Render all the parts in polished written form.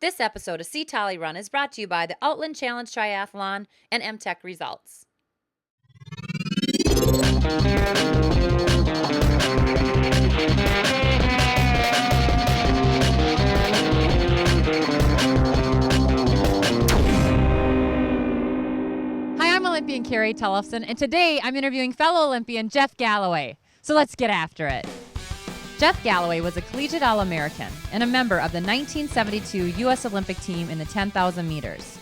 This episode of Tolle Run is brought to you by the Outland Challenge Triathlon and MTech Results. Hi, I'm Olympian Carrie Tollefson, and today I'm interviewing fellow Olympian Jeff Galloway. So let's get after it. Jeff Galloway was a collegiate All-American and a member of the 1972 U.S. Olympic team in the 10,000 meters.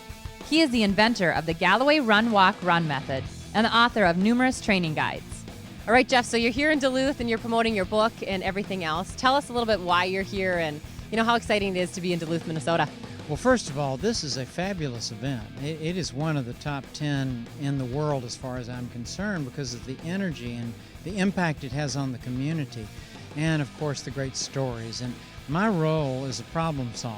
He is the inventor of the Galloway Run, Walk, Run method and the author of numerous training guides. All right, Jeff, so you're here in Duluth and you're promoting your book and everything else. Tell us a little bit why you're here and how exciting it is to be in Duluth, Minnesota. Well, first of all, this is a fabulous event. It is one of the top 10 in the world as far as I'm concerned because of the energy and the impact it has on the community. And of course the great stories. And my role is a problem solver.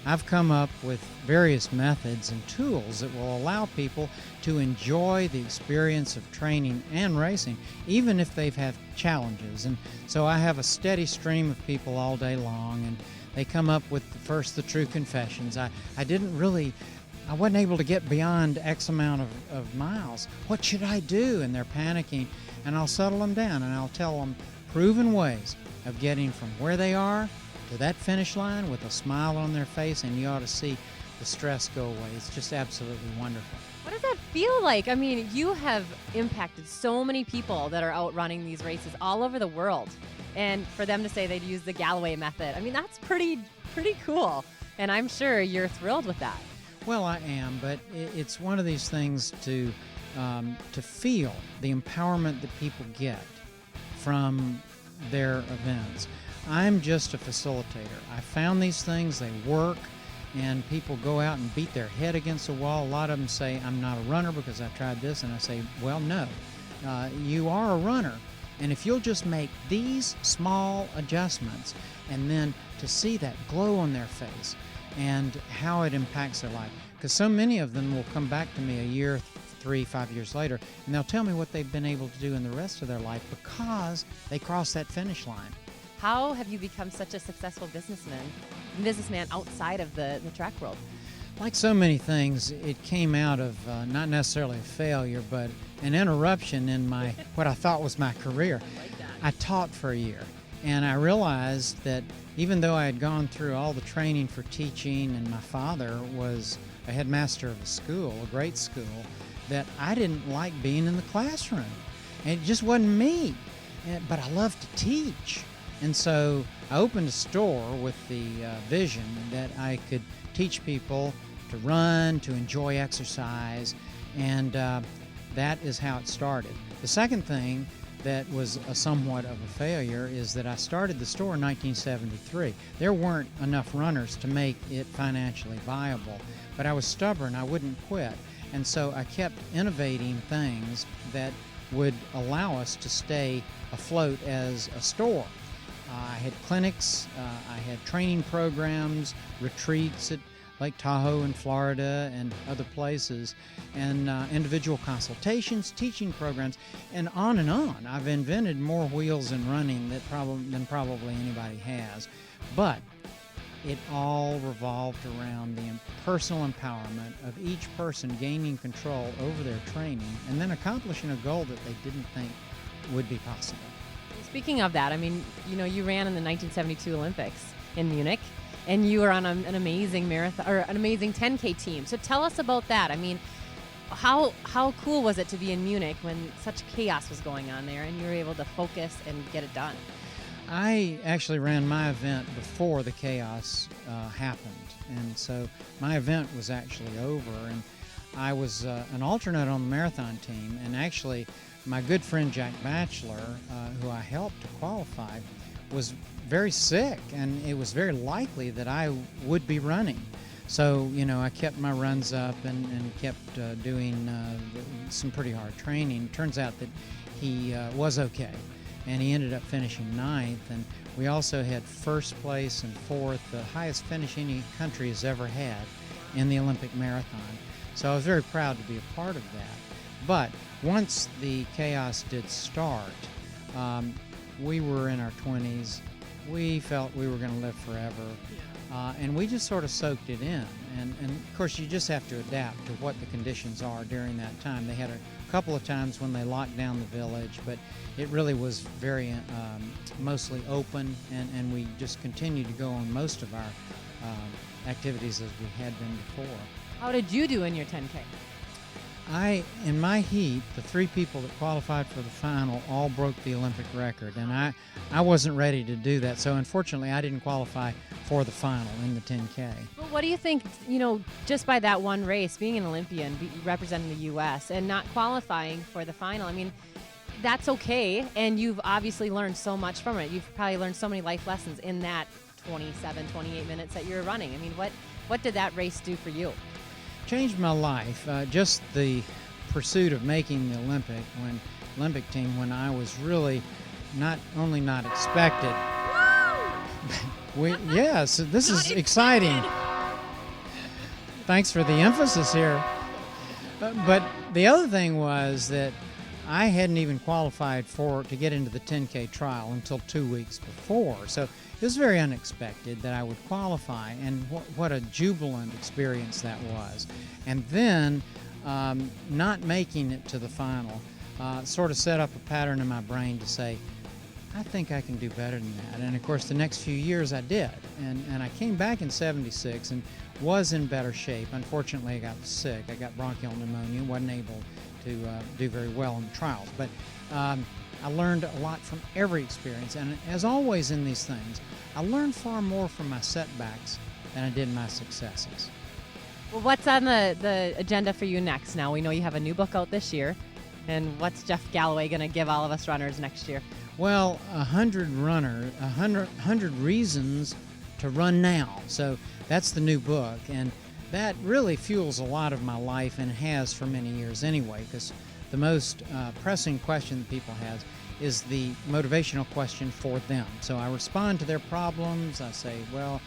I've come up with various methods and tools that will allow people to enjoy the experience of training and racing, even if they've had challenges. And so I have a steady stream of people all day long, and they come up with the true confessions. I wasn't able to get beyond X amount of miles. What should I do? And they're panicking, and I'll settle them down and I'll tell them proven ways of getting from where they are to that finish line with a smile on their face, and you ought to see the stress go away. It's just absolutely wonderful. What does that feel like? I mean, you have impacted so many people that are out running these races all over the world. And for them to say they'd use the Galloway method, I mean, that's pretty cool. And I'm sure you're thrilled with that. Well, I am, but it's one of these things to feel the empowerment that people get from their events. I'm just a facilitator. I found these things, they work, and people go out and beat their head against the wall. A lot of them say, I'm not a runner because I tried this, and I say, well, no, you are a runner. And if you'll just make these small adjustments, and then to see that glow on their face and how it impacts their life. Because so many of them will come back to me a year, 3-5 years later, and they'll tell me what they've been able to do in the rest of their life because they crossed that finish line. How have you become such a successful businessman outside of the track world? Like so many things, it came out of not necessarily a failure, but an interruption in what I thought was my career. I taught for a year, and I realized that even though I had gone through all the training for teaching, and my father was a headmaster of a school, a great school, that I didn't like being in the classroom. And it just wasn't me. But I love to teach. And so I opened a store with the vision that I could teach people to run, to enjoy exercise, and that is how it started. The second thing that was somewhat of a failure is that I started the store in 1973. There weren't enough runners to make it financially viable, but I was stubborn. I wouldn't quit. And so I kept innovating things that would allow us to stay afloat as a store. I had clinics, I had training programs, retreats at Lake Tahoe in Florida and other places, and individual consultations, teaching programs, and on and on. I've invented more wheels in running than probably anybody has. But it all revolved around the personal empowerment of each person gaining control over their training and then accomplishing a goal that they didn't think would be possible. Speaking of that, I mean, you ran in the 1972 Olympics in Munich, and you were on an amazing marathon or an amazing 10K team. So tell us about that. I mean, how cool was it to be in Munich when such chaos was going on there and you were able to focus and get it done? I actually ran my event before the chaos happened, and so my event was actually over, and I was an alternate on the marathon team, and actually my good friend Jack Batchelor, who I helped to qualify, was very sick, and it was very likely that I would be running. So, I kept my runs up and kept doing some pretty hard training. Turns out that he was okay, and he ended up finishing 9th, and we also had first place and 4th, the highest finish any country has ever had in the Olympic marathon. So I was very proud to be a part of that. But once the chaos did start, we were in our 20s. We felt we were going to live forever. And we just sort of soaked it in. And of course, you just have to adapt to what the conditions are during that time. They had a couple of times when they locked down the village, but it really was very mostly open, and we just continued to go on most of our activities as we had been before. How did you do in your 10K? In my heat, the three people that qualified for the final all broke the Olympic record, and I wasn't ready to do that. So unfortunately, I didn't qualify for the final in the 10K. Well, what do you think, just by that one race, being an Olympian, representing the U.S., and not qualifying for the final? I mean, that's okay, and you've obviously learned so much from it. You've probably learned so many life lessons in that 27, 28 minutes that you're running. I mean, what did that race do for you? Changed my life. Just the pursuit of making the Olympic team when I was really not only not expected. Yes, this is exciting. Thanks for the emphasis here. But the other thing was that I hadn't even qualified to get into the 10K trial until 2 weeks before. So it was very unexpected that I would qualify, and what a jubilant experience that was. And then not making it to the final sort of set up a pattern in my brain to say, I think I can do better than that. And of course, the next few years I did. And I came back in '76 and was in better shape. Unfortunately, I got sick. I got bronchial pneumonia, wasn't able to do very well in the trials. But I learned a lot from every experience. And as always in these things, I learned far more from my setbacks than I did my successes. Well, what's on the agenda for you next now? We know you have a new book out this year. And what's Jeff Galloway going to give all of us runners next year? Well, 100 reasons to run now. So that's the new book, and that really fuels a lot of my life, and has for many years anyway, because the most pressing question that people have is the motivational question for them. So I respond to their problems. I say, well,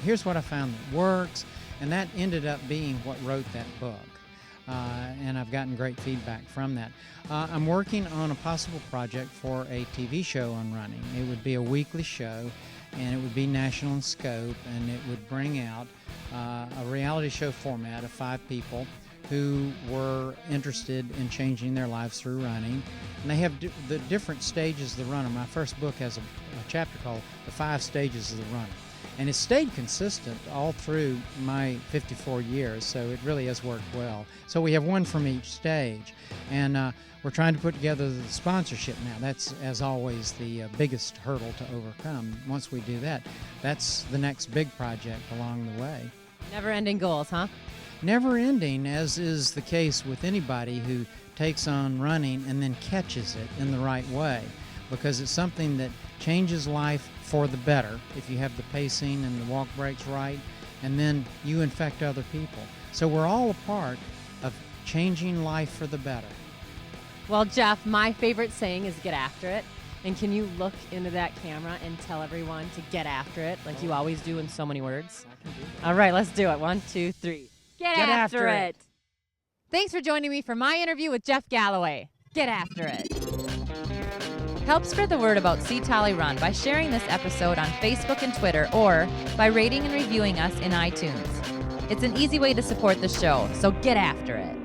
here's what I found that works, and that ended up being what wrote that book. And I've gotten great feedback from that. I'm working on a possible project for a TV show on running. It would be a weekly show, and it would be national in scope, and it would bring out a reality show format of 5 people who were interested in changing their lives through running. And they have the different stages of the runner. My first book has a chapter called The 5 Stages of the Runner. And it stayed consistent all through my 54 years, so it really has worked well. So we have one from each stage, and we're trying to put together the sponsorship now. That's, as always, the biggest hurdle to overcome. Once we do that, that's the next big project along the way. Never-ending goals, huh? Never ending, as is the case with anybody who takes on running and then catches it in the right way, because it's something that changes life for the better if you have the pacing and the walk breaks right, and then you infect other people. So we're all a part of changing life for the better. Well, Jeff, my favorite saying is get after it. And can you look into that camera and tell everyone to get after it like you always do in so many words? I can do that. All right, let's do it. 1, 2, 3. Get after it. Thanks for joining me for my interview with Jeff Galloway. Get after it. Help spread the word about See Tolle Run by sharing this episode on Facebook and Twitter, or by rating and reviewing us in iTunes. It's an easy way to support the show, so get after it.